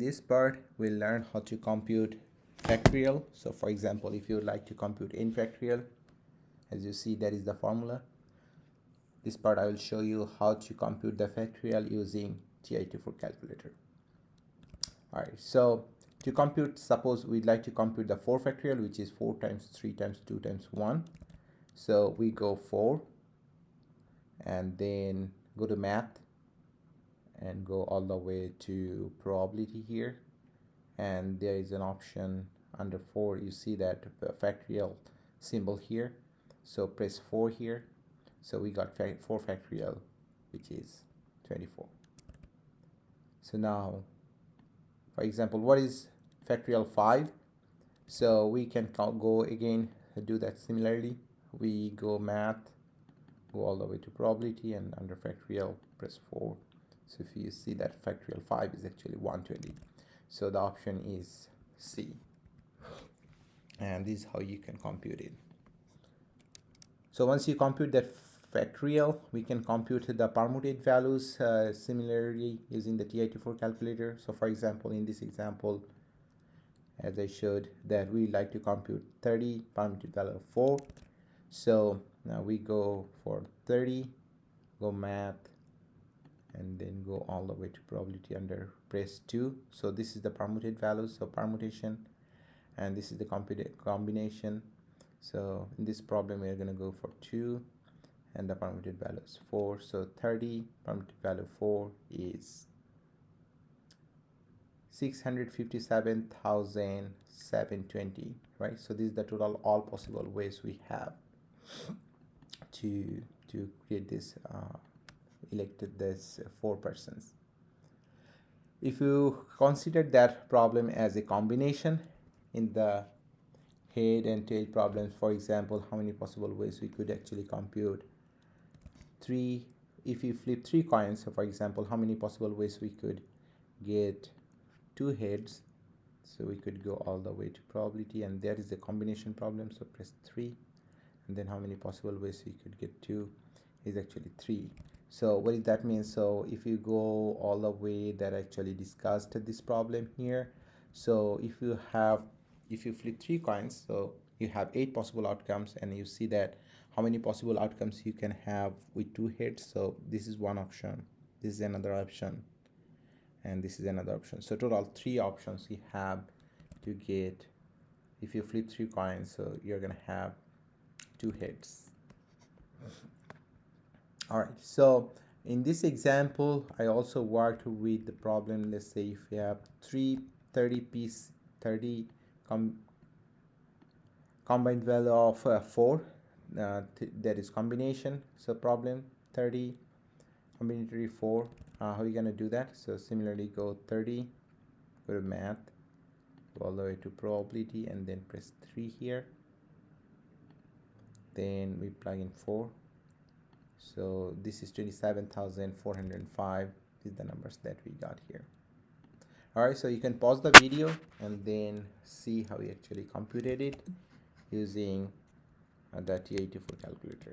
This part we'll learn how to compute factorial. So for example, if you would like to compute n factorial, as you see, that is the formula. This part I will show you how to compute the factorial using TI-84 calculator. Alright, so to compute, suppose we'd like to compute the 4 factorial, which is 4 times 3 times 2 times 1. So we go 4 and then go to math and go all the way to probability here, and there is an option under 4. You see that factorial symbol here, so press 4 here. So we got 4 factorial, which is 24. So now, for example, what is factorial 5? So we can go again, do that similarly. We go math, go all the way to probability, and under factorial press 4. So if you see that factorial 5 is actually 120. So the option is C. And this is how you can compute it. So once you compute that factorial, we can compute the permuted values similarly using the TI-84 calculator. So for example, in this example, as I showed, that we like to compute 30 permuted value of 4. So now we go for 30, go math, and then go all the way to probability under press 2. So this is the permuted values, so permutation, and this is the combination. So in this problem we are going to go for 2 and the permuted value is 4. So 30 permuted value 4 is 657,720, right? So this is the total all possible ways we have to create this elected this 4 persons. If you consider that problem as a combination, in the head and tail problems, for example, how many possible ways we could actually compute 3? If you flip 3 coins, so for example, how many possible ways we could get 2 heads? So we could go all the way to probability, and that is the combination problem, so press 3. And then how many possible ways we could get 2 is actually 3. So what does that mean? So if you go all the way that actually discussed this problem here, so if you flip 3 coins, so you have 8 possible outcomes, and you see that how many possible outcomes you can have with 2 heads. So this is one option, this is another option, and this is another option. So total 3 options you have to get if you flip 3 coins. So you're gonna have 2 heads. Alright, so in this example I also worked with the problem. Let's say if you have 30 combined value of 4, that is combination. So problem 30 combinatory 4, how are you gonna do that? So similarly, go 30, go to math, go all the way to probability, and then press 3 here. Then we plug in 4. So this is 27,405. These are the numbers that we got here. Alright, so you can pause the video and then see how we actually computed it using the TI-84 calculator.